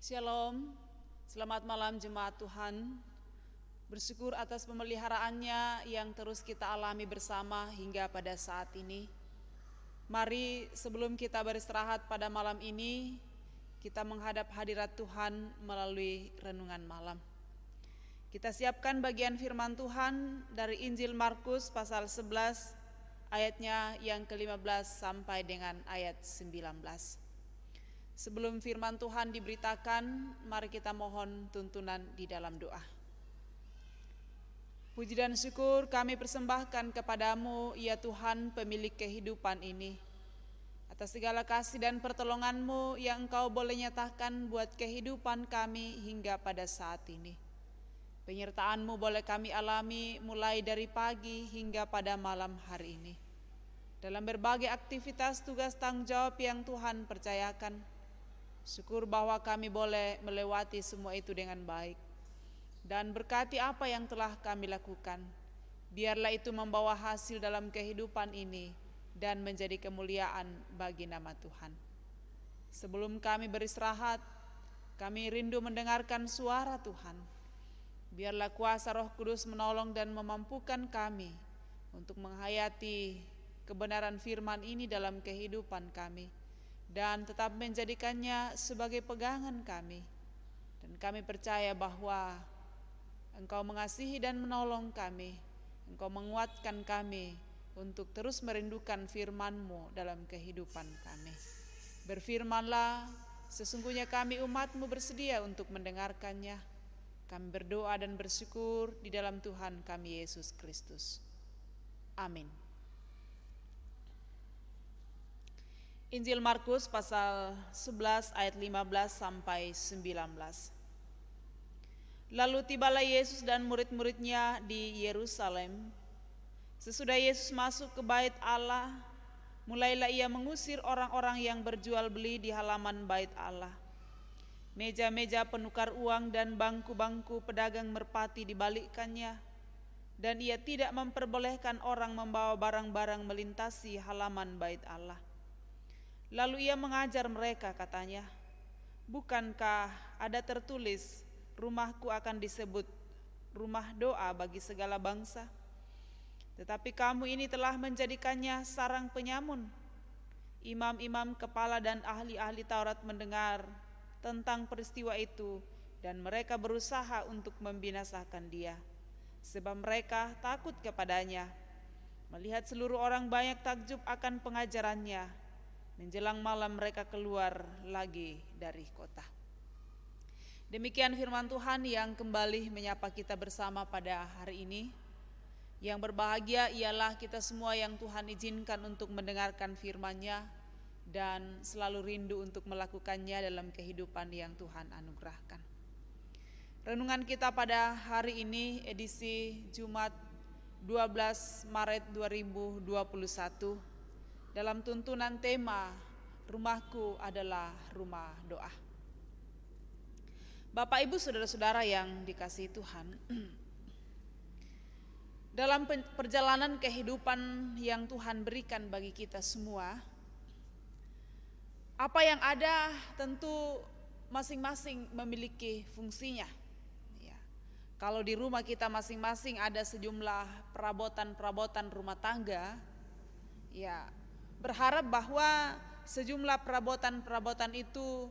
Shalom, selamat malam jemaat Tuhan. Bersyukur atas pemeliharaannya yang terus kita alami bersama hingga pada saat ini. Mari sebelum kita beristirahat pada malam ini, kita menghadap hadirat Tuhan melalui renungan malam. Kita siapkan bagian firman Tuhan dari Injil Markus pasal 11 ayatnya yang ke-15 sampai dengan ayat 19. Sebelum firman Tuhan diberitakan, mari kita mohon tuntunan di dalam doa. Puji dan syukur kami persembahkan kepadamu, ya Tuhan pemilik kehidupan ini, atas segala kasih dan pertolongan-Mu yang Engkau boleh nyatakan buat kehidupan kami hingga pada saat ini. Penyertaan-Mu boleh kami alami mulai dari pagi hingga pada malam hari ini. Dalam berbagai aktivitas tugas tanggung jawab yang Tuhan percayakan, syukur bahwa kami boleh melewati semua itu dengan baik. Dan berkati apa yang telah kami lakukan, biarlah itu membawa hasil dalam kehidupan ini dan menjadi kemuliaan bagi nama Tuhan. Sebelum kami beristirahat, kami rindu mendengarkan suara Tuhan. Biarlah kuasa Roh Kudus menolong dan memampukan kami untuk menghayati kebenaran firman ini dalam kehidupan kami, dan tetap menjadikannya sebagai pegangan kami. Dan kami percaya bahwa Engkau mengasihi dan menolong kami, Engkau menguatkan kami untuk terus merindukan firman-Mu dalam kehidupan kami. Berfirmanlah, sesungguhnya kami umat-Mu bersedia untuk mendengarkannya. Kami berdoa dan bersyukur di dalam Tuhan kami Yesus Kristus. Amin. Injil Markus pasal 11 ayat 15 sampai 19. Lalu tibalah Yesus dan murid-muridnya di Yerusalem. Sesudah Yesus masuk ke bait Allah, mulailah ia mengusir orang-orang yang berjual beli di halaman bait Allah. Meja-meja penukar uang dan bangku-bangku pedagang merpati dibalikkannya, dan ia tidak memperbolehkan orang membawa barang-barang melintasi halaman bait Allah. Lalu ia mengajar mereka, katanya, "Bukankah ada tertulis, rumahku akan disebut rumah doa bagi segala bangsa? Tetapi kamu ini telah menjadikannya sarang penyamun." Imam-imam kepala dan ahli-ahli Taurat mendengar tentang peristiwa itu, dan mereka berusaha untuk membinasakan dia, sebab mereka takut kepadanya. Melihat seluruh orang banyak takjub akan pengajarannya, menjelang malam mereka keluar lagi dari kota. Demikian firman Tuhan yang kembali menyapa kita bersama pada hari ini. Yang berbahagia ialah kita semua yang Tuhan izinkan untuk mendengarkan firman-Nya dan selalu rindu untuk melakukannya dalam kehidupan yang Tuhan anugerahkan. Renungan kita pada hari ini edisi Jumat 12 Maret 2021 dalam tuntunan tema Rumahku adalah Rumah Doa. Bapak Ibu saudara-saudara yang dikasihi Tuhan, dalam perjalanan kehidupan yang Tuhan berikan bagi kita semua, apa yang ada tentu masing-masing memiliki fungsinya. Ya. Kalau di rumah kita masing-masing ada sejumlah perabotan-perabotan rumah tangga, ya, berharap bahwa sejumlah perabotan-perabotan itu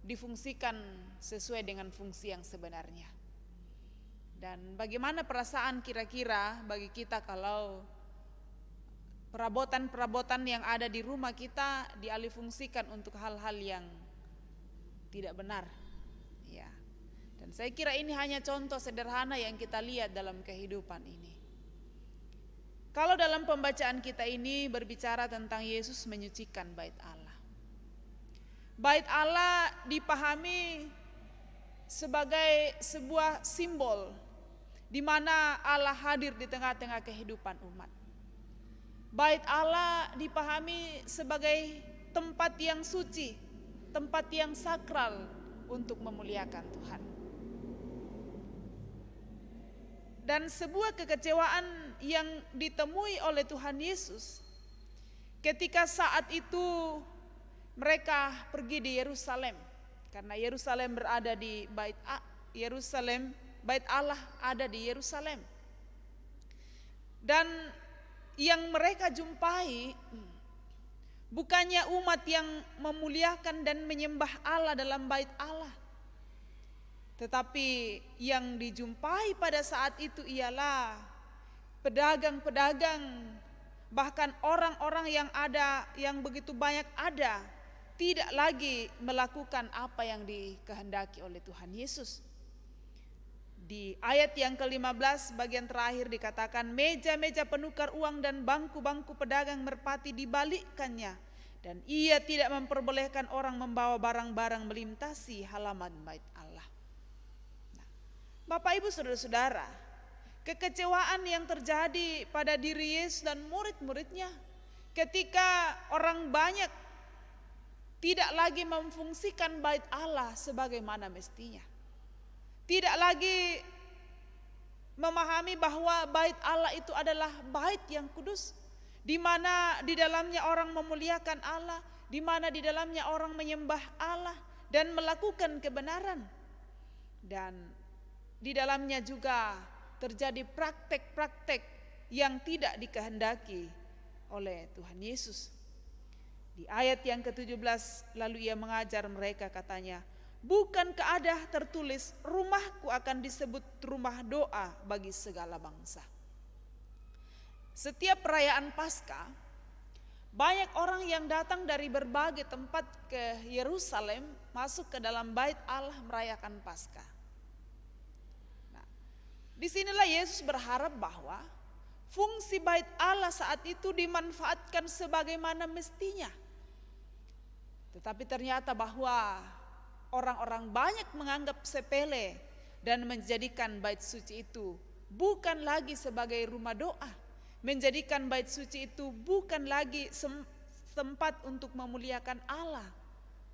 difungsikan sesuai dengan fungsi yang sebenarnya. Dan bagaimana perasaan kira-kira bagi kita kalau perabotan-perabotan yang ada di rumah kita dialihfungsikan untuk hal-hal yang tidak benar, ya. Dan saya kira ini hanya contoh sederhana yang kita lihat dalam kehidupan ini. Kalau dalam pembacaan kita ini berbicara tentang Yesus menyucikan bait Allah. Bait Allah dipahami sebagai sebuah simbol di mana Allah hadir di tengah-tengah kehidupan umat. Bait Allah dipahami sebagai tempat yang suci, tempat yang sakral untuk memuliakan Tuhan. Dan sebuah kekecewaan yang ditemui oleh Tuhan Yesus ketika saat itu mereka pergi di Yerusalem Karena Yerusalem berada di bait Allah ada di Yerusalem. Dan yang mereka jumpai bukannya umat yang memuliakan dan menyembah Allah dalam bait Allah, tetapi yang dijumpai pada saat itu ialah pedagang-pedagang, bahkan orang-orang yang begitu banyak ada, tidak lagi melakukan apa yang dikehendaki oleh Tuhan Yesus. Di ayat yang ke-15 bagian terakhir dikatakan, meja-meja penukar uang dan bangku-bangku pedagang merpati dibalikkannya, dan ia tidak memperbolehkan orang membawa barang-barang melintasi halaman bait Allah. Nah, Bapak Ibu Saudara-saudara, kekecewaan yang terjadi pada diri Yesus dan murid-muridnya ketika orang banyak tidak lagi memfungsikan bait Allah sebagaimana mestinya. Tidak lagi memahami bahwa bait Allah itu adalah bait yang kudus, di mana di dalamnya orang memuliakan Allah, di mana di dalamnya orang menyembah Allah dan melakukan kebenaran. Dan di dalamnya juga terjadi praktek-praktek yang tidak dikehendaki oleh Tuhan Yesus. Di ayat yang ke-17 lalu ia mengajar mereka, katanya, bukankah ada tertulis, rumahku akan disebut rumah doa bagi segala bangsa. Setiap perayaan Paskah, banyak orang yang datang dari berbagai tempat ke Yerusalem masuk ke dalam bait Allah merayakan Paskah. Nah, disinilah Yesus berharap bahwa fungsi bait Allah saat itu dimanfaatkan sebagaimana mestinya. Tetapi ternyata bahwa orang-orang banyak menganggap sepele dan menjadikan bait suci itu bukan lagi sebagai rumah doa, menjadikan bait suci itu bukan lagi tempat untuk memuliakan Allah,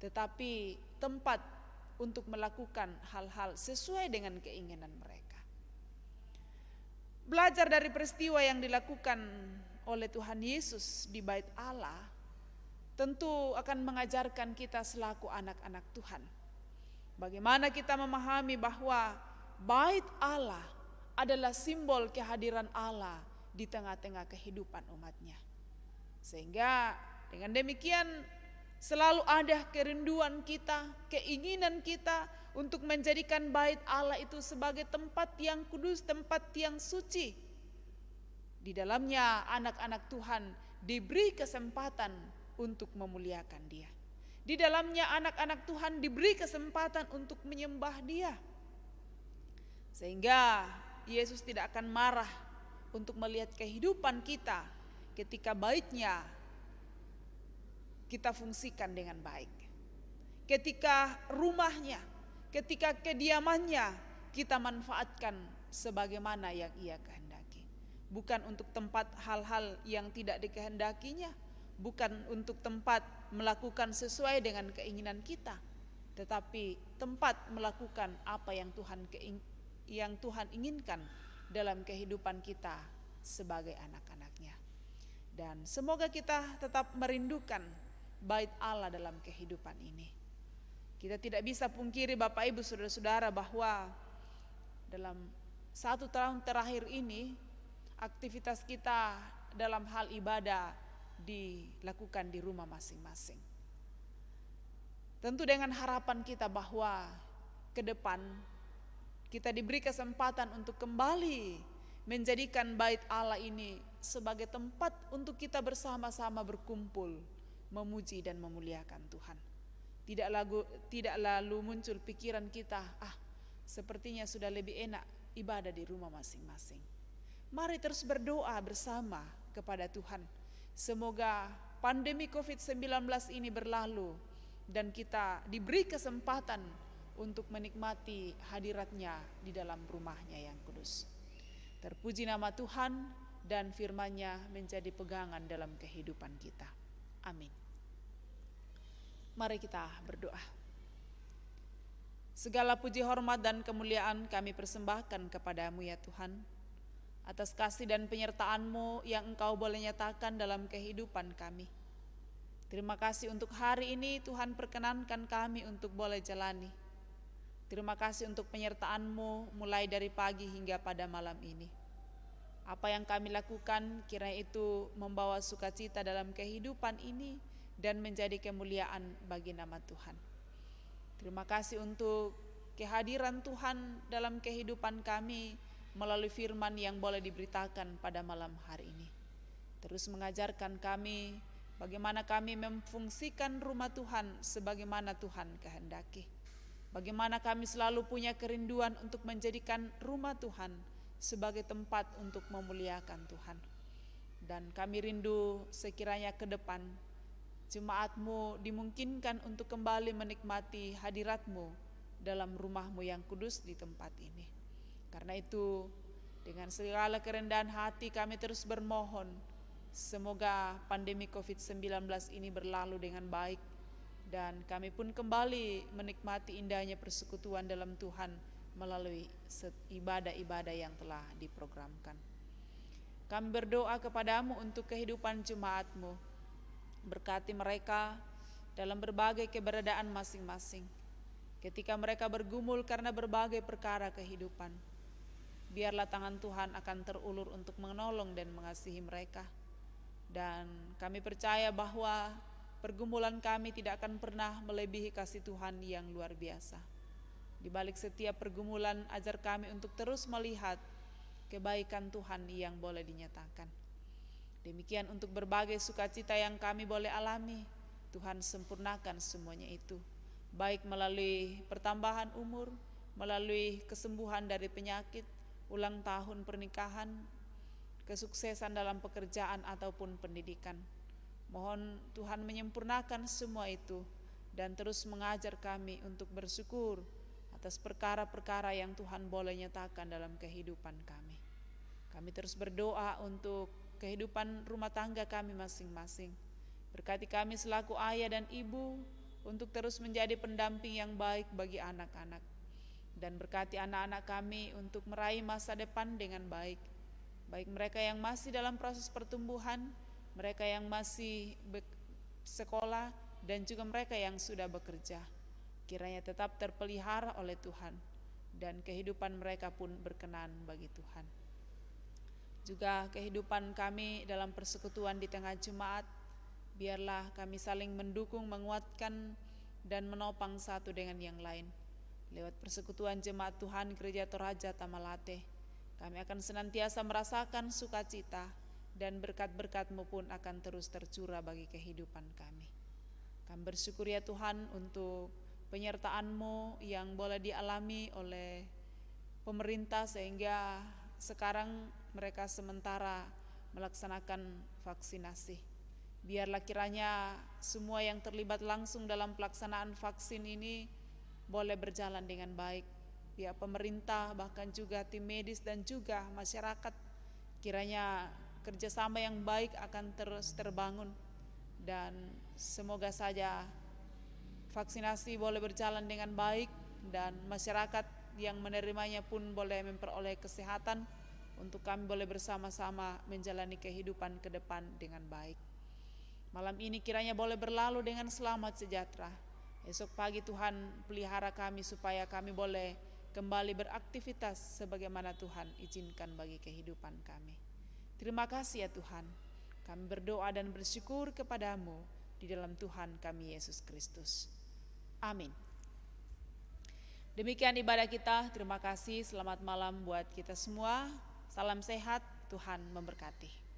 tetapi tempat untuk melakukan hal-hal sesuai dengan keinginan mereka. Belajar dari peristiwa yang dilakukan oleh Tuhan Yesus di bait Allah tentu akan mengajarkan kita selaku anak-anak Tuhan bagaimana kita memahami bahwa bait Allah adalah simbol kehadiran Allah di tengah-tengah kehidupan umatnya. Sehingga dengan demikian selalu ada kerinduan kita, keinginan kita untuk menjadikan bait Allah itu sebagai tempat yang kudus, tempat yang suci. Di dalamnya anak-anak Tuhan diberi kesempatan untuk memuliakan Dia. Di dalamnya anak-anak Tuhan diberi kesempatan untuk menyembah Dia. Sehingga Yesus tidak akan marah untuk melihat kehidupan kita ketika baitnya kita fungsikan dengan baik. Ketika rumahnya, ketika kediamannya kita manfaatkan sebagaimana yang Ia kehendaki. Bukan untuk tempat hal-hal yang tidak dikehendakinya, bukan untuk tempat melakukan sesuai dengan keinginan kita, tetapi tempat melakukan apa yang Tuhan inginkan dalam kehidupan kita sebagai anak-anaknya. Dan semoga kita tetap merindukan bait Allah dalam kehidupan ini. Kita tidak bisa pungkiri Bapak Ibu Saudara-saudara bahwa dalam 1 tahun terakhir ini aktivitas kita dalam hal ibadah dilakukan di rumah masing-masing. Tentu dengan harapan kita bahwa ke depan kita diberi kesempatan untuk kembali menjadikan bait Allah ini sebagai tempat untuk kita bersama-sama berkumpul, memuji dan memuliakan Tuhan. Tidak lalu muncul pikiran kita, sepertinya sudah lebih enak ibadah di rumah masing-masing. Mari terus berdoa bersama kepada Tuhan. Semoga pandemi COVID-19 ini berlalu dan kita diberi kesempatan untuk menikmati hadiratnya di dalam rumahnya yang kudus. Terpuji nama Tuhan dan firman-Nya menjadi pegangan dalam kehidupan kita. Amin. Mari kita berdoa. Segala puji, hormat dan kemuliaan kami persembahkan kepadamu ya Tuhan, atas kasih dan penyertaan-Mu yang Engkau boleh nyatakan dalam kehidupan kami. Terima kasih untuk hari ini Tuhan perkenankan kami untuk boleh jalani. Terima kasih untuk penyertaan-Mu mulai dari pagi hingga pada malam ini. Apa yang kami lakukan kiranya itu membawa sukacita dalam kehidupan ini dan menjadi kemuliaan bagi nama Tuhan. Terima kasih untuk kehadiran Tuhan dalam kehidupan kami melalui firman yang boleh diberitakan pada malam hari ini. Terus mengajarkan kami bagaimana kami memfungsikan rumah Tuhan sebagaimana Tuhan kehendaki. Bagaimana kami selalu punya kerinduan untuk menjadikan rumah Tuhan sebagai tempat untuk memuliakan Tuhan. Dan kami rindu sekiranya ke depan jemaat-Mu dimungkinkan untuk kembali menikmati hadirat-Mu dalam rumah-Mu yang kudus di tempat ini. Karena itu dengan segala kerendahan hati kami terus bermohon, semoga pandemi COVID-19 ini berlalu dengan baik dan kami pun kembali menikmati indahnya persekutuan dalam Tuhan melalui ibadah-ibadah yang telah diprogramkan. Kami berdoa kepadamu untuk kehidupan jemaat-Mu. Berkati mereka dalam berbagai keberadaan masing-masing. Ketika mereka bergumul karena berbagai perkara kehidupan, biarlah tangan Tuhan akan terulur untuk menolong dan mengasihi mereka. Dan kami percaya bahwa pergumulan kami tidak akan pernah melebihi kasih Tuhan yang luar biasa. Di balik setiap pergumulan, ajar kami untuk terus melihat kebaikan Tuhan yang boleh dinyatakan. Demikian untuk berbagai sukacita yang kami boleh alami, Tuhan sempurnakan semuanya itu. Baik melalui pertambahan umur, melalui kesembuhan dari penyakit, ulang tahun pernikahan, kesuksesan dalam pekerjaan ataupun pendidikan. Mohon Tuhan menyempurnakan semua itu dan terus mengajar kami untuk bersyukur atas perkara-perkara yang Tuhan boleh nyatakan dalam kehidupan kami. Kami terus berdoa untuk kehidupan rumah tangga kami masing-masing. Berkati kami selaku ayah dan ibu untuk terus menjadi pendamping yang baik bagi anak-anak. Dan berkati anak-anak kami untuk meraih masa depan dengan baik. Baik mereka yang masih dalam proses pertumbuhan, mereka yang masih sekolah, dan juga mereka yang sudah bekerja. Kiranya tetap terpelihara oleh Tuhan, dan kehidupan mereka pun berkenan bagi Tuhan. Juga kehidupan kami dalam persekutuan di tengah jemaat, biarlah kami saling mendukung, menguatkan, dan menopang satu dengan yang lain. Lewat persekutuan jemaat Tuhan Gereja Toraja Tamalate, kami akan senantiasa merasakan sukacita dan berkat-berkat-Mu pun akan terus tercurah bagi kehidupan kami. Kami bersyukur ya Tuhan untuk penyertaan-Mu yang boleh dialami oleh pemerintah sehingga sekarang mereka sementara melaksanakan vaksinasi. Biarlah kiranya semua yang terlibat langsung dalam pelaksanaan vaksin ini boleh berjalan dengan baik. Pihak pemerintah, bahkan juga tim medis dan juga masyarakat, kiranya kerjasama yang baik akan terus terbangun dan semoga saja vaksinasi boleh berjalan dengan baik dan masyarakat yang menerimanya pun boleh memperoleh kesehatan untuk kami boleh bersama-sama menjalani kehidupan ke depan dengan baik. Malam ini kiranya boleh berlalu dengan selamat sejahtera. Esok pagi Tuhan pelihara kami supaya kami boleh kembali beraktivitas sebagaimana Tuhan izinkan bagi kehidupan kami. Terima kasih ya Tuhan. Kami berdoa dan bersyukur kepadamu di dalam Tuhan kami Yesus Kristus. Amin. Demikian ibadah kita. Terima kasih. Selamat malam buat kita semua. Salam sehat. Tuhan memberkati.